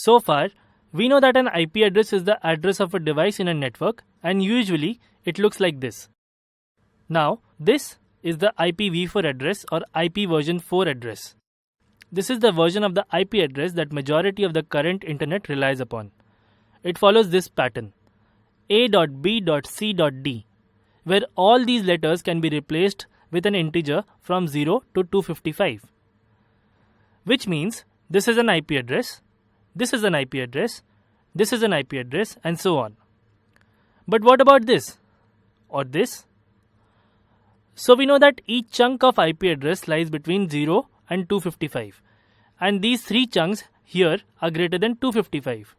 So far, we know that an IP address is the address of a device in a network, and usually it looks like this. Now, this is the IPv4 address or IP version 4 address. This is the version of the IP address that majority of the current internet relies upon. It follows this pattern: A.B.C.D, where all these letters can be replaced with an integer from 0 to 255. Which means this is an IP address, this is an IP address, this is an IP address, and so on. But what about this? Or this? So we know that each chunk of IP address lies between 0 and 255. And these three chunks here are greater than 255.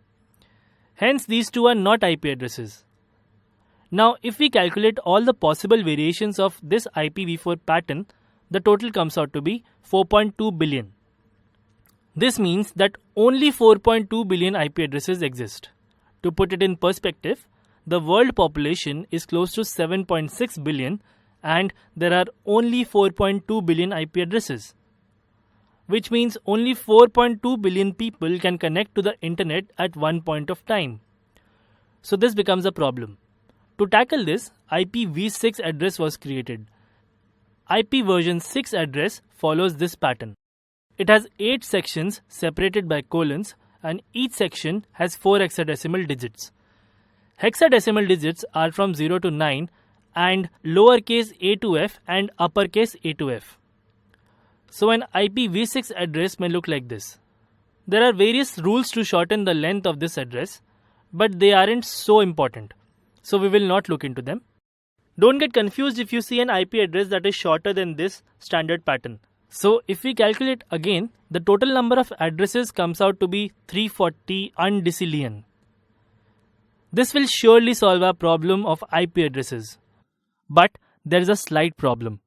Hence these two are not IP addresses. Now if we calculate all the possible variations of this IPv4 pattern, the total comes out to be 4.2 billion. This means that only 4.2 billion IP addresses exist. To put it in perspective, the world population is close to 7.6 billion and there are only 4.2 billion IP addresses. Which means only 4.2 billion people can connect to the internet at one point of time. So this becomes a problem. To tackle this, IPv6 address was created. IP version 6 address follows this pattern. It has 8 sections separated by colons, and each section has 4 hexadecimal digits. Hexadecimal digits are from 0 to 9 and lowercase a to f and uppercase a to f. So an IPv6 address may look like this. There are various rules to shorten the length of this address, but they aren't so important, so we will not look into them. Don't get confused if you see an IP address that is shorter than this standard pattern. So if we calculate again, the total number of addresses comes out to be 340 undecillion. This will surely solve our problem of IP addresses. But there is a slight problem.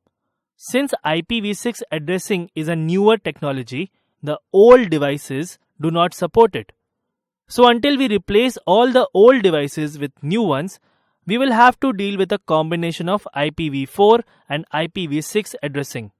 Since IPv6 addressing is a newer technology, the old devices do not support it. So until we replace all the old devices with new ones, we will have to deal with a combination of IPv4 and IPv6 addressing.